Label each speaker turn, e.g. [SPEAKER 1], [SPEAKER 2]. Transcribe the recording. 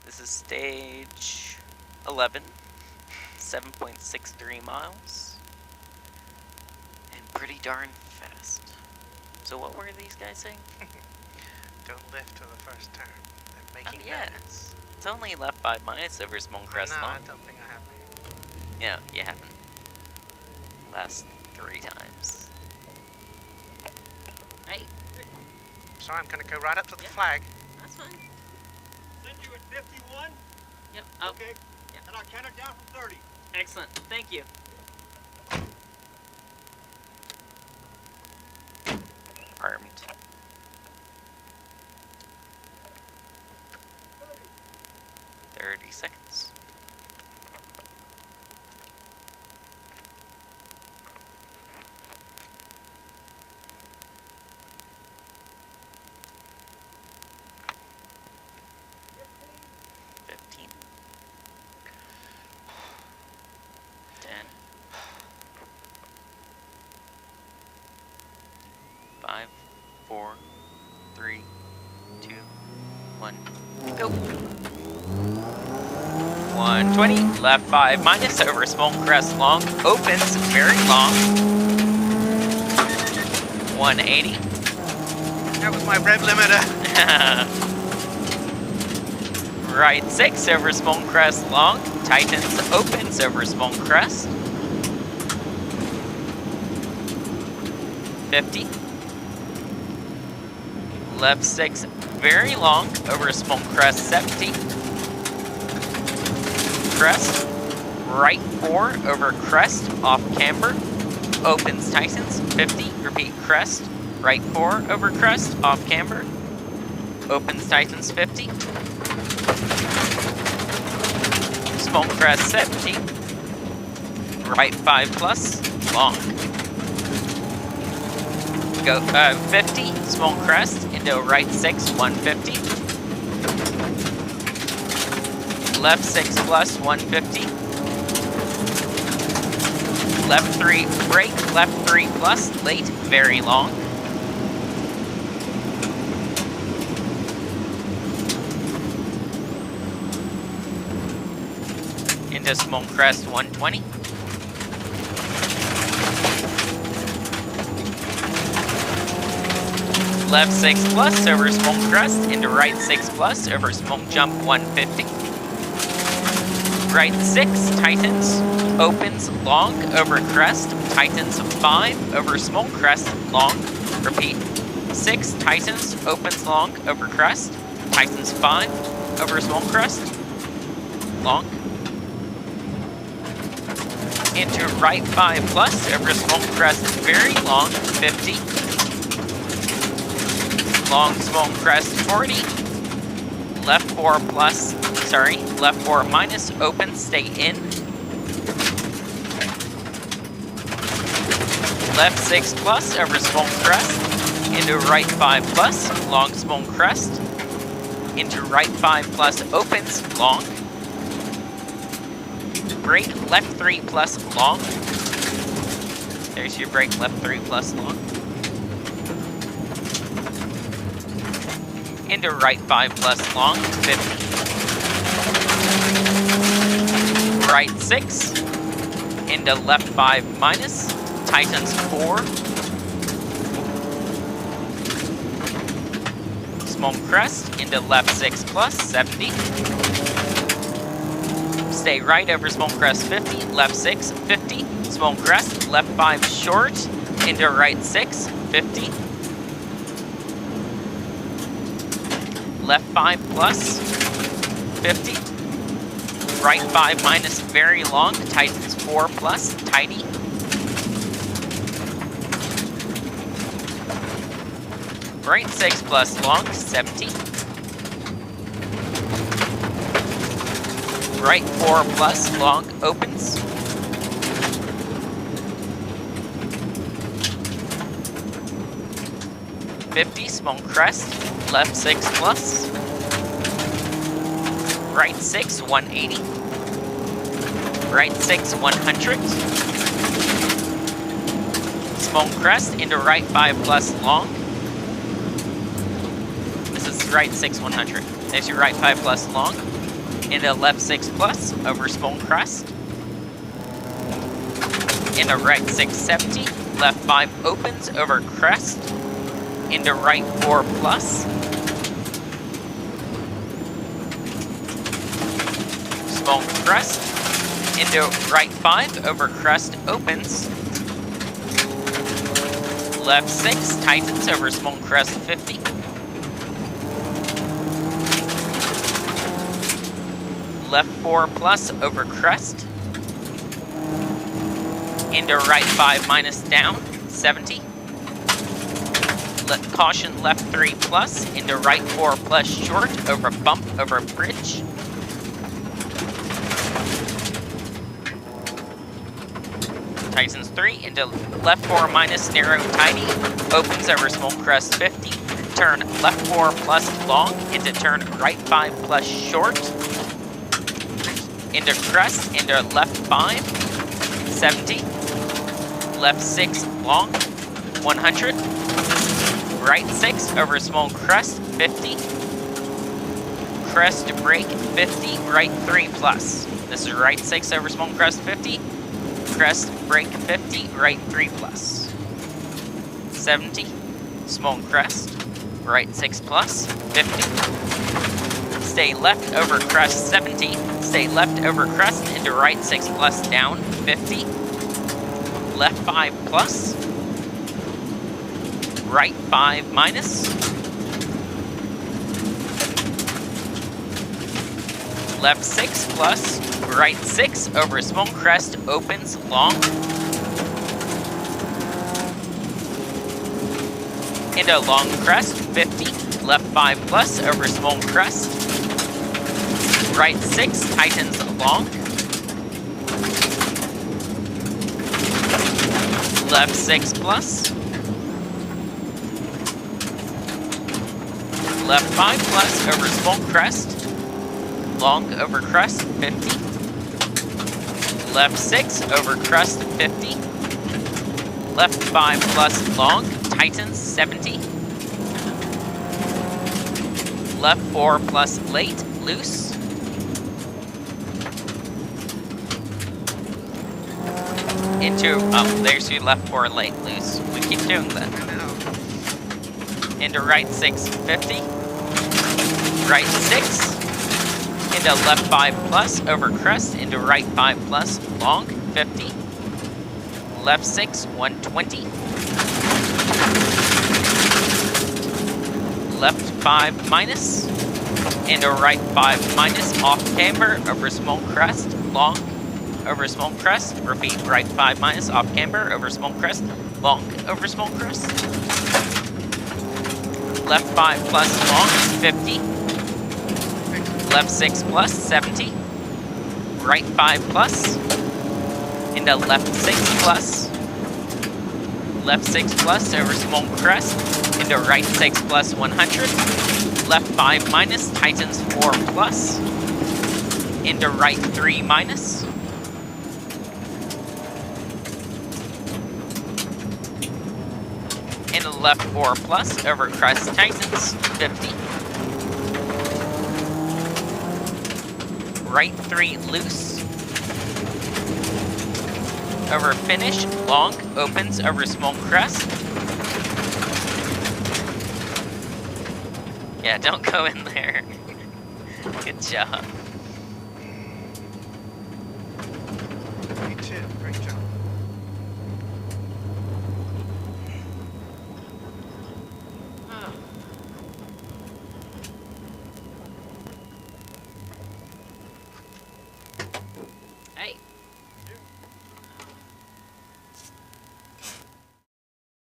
[SPEAKER 1] This is stage 11, 7.63 miles, and pretty darn fast. So what were these guys saying?
[SPEAKER 2] Don't lift to the first turn. They're making
[SPEAKER 1] yes. It's only left 5 minus over Small Crest
[SPEAKER 2] no,
[SPEAKER 1] Long.
[SPEAKER 2] I don't think I have.
[SPEAKER 1] Yeah, you haven't. Last 3 times. Hey.
[SPEAKER 2] So I'm gonna go right up to the flag.
[SPEAKER 1] That's fine.
[SPEAKER 3] Send you at 51?
[SPEAKER 1] Yep. Oh.
[SPEAKER 3] Okay.
[SPEAKER 1] Yeah.
[SPEAKER 3] And I'll count it down from 30.
[SPEAKER 1] Excellent. Thank you. Armed. 30 seconds. Five, 4, 3, 2, 1, go. 120, left 5 minus over Small Crest Long, opens very long. 180.
[SPEAKER 2] That was my rev limiter.
[SPEAKER 1] Right 6 over Small Crest Long, tightens, opens over Small Crest. 50. Left 6 very long over Small Crest 70. Crest. Right 4 over Crest off camber. Opens tightens 50. Repeat crest. Right 4 over Crest off camber. Opens tightens 50. Small Crest 70. Right 5 plus long. Go 50, Small Crest into right 6, 150. Left 6 plus 150. Left 3 brake, left 3 plus late, very long. Into Small Crest 120. Left 6 plus over Small Crest into right 6 plus over Small Jump 150. Right 6 tightens, opens long over Crest, tightens 5 over Small Crest long. Repeat. 6 tightens, opens long over Crest, tightens 5 over Small Crest long. Into right 5 plus over Small Crest very long 50. Long Small Crest 40, left 4 plus, left 4 minus, open, stay in. Left 6 plus over Small Crest, into right 5 plus, long Small Crest, into right 5 plus, opens, long. Brake, left 3 plus, long. There's your brake, left 3 plus, long. Into right 5 plus long, 50. Right 6, into left 5 minus, tightens 4. Small Crest, into left 6 plus, 70. Stay right over Small Crest 50, left 6, 50. Small Crest, left 5 short, into right 6, 50. Left 5 plus, 50. Right 5 minus, very long, tightens 4 plus, tidy. Right 6 plus, long, 70. Right 4 plus, long, opens. Small Crest, left 6 plus. Right 6, 180. Right 6, 100. Small Crest into right 5 plus long. This is right 6, 100. There's your right 5 plus long. into left 6 plus over small crest. Into right 670, left 5 opens over crest. Into right 4 plus. Small crest. Into right 5 over crest opens. Left 6 tightens over small crest 50. Left 4 plus over crest. Into right 5 minus down 70. Caution left 3 plus into right 4 plus short over bump over bridge. Tightens 3 into left 4 minus narrow tidy, opens over small crest 50. Turn left 4 plus long into turn right 5 plus short. Into crest into left 5 70. Left 6 long 100. Right 6 over small crest 50. Crest to break 50, right 3 plus. This is right 6 over small crest 50. Crest break 50, right 3 plus. 70, small crest, right 6 plus 50. Stay left over crest 70. Stay left over crest into right 6 plus down 50. Left 5 plus. Right 5 minus. Left 6 plus. Right 6 over small crest opens long. Into long crest 50. Left 5 plus over small crest. Right 6 tightens long. Left 6 plus. Left 5 plus over small crest. Long over crest 50. Left 6 over crest 50. Left 5 plus long, tightens 70. Left 4 plus late, loose. Into, oh, there's your left 4 late, loose. We keep doing that. Into right 6, 50. Right 6. Into left 5 plus over crest. Into right 5 plus long 50. Left 6 120. Left 5 minus. Into right 5 minus off camber over small crest long over small crest. Repeat, right 5 minus off camber over small crest long over small crest. Left 5 plus long 50. Left 6 plus 70. Right 5 plus. Into left 6 plus. Left 6 plus over small crest. Into right 6 plus 100. Left 5 minus tightens 4 plus. Into right 3 minus. Into left 4 plus over crest tightens 50. Right 3 loose. Over finish, long, opens over small crest. Yeah, don't go in there. Good job.
[SPEAKER 2] Me too. Great job.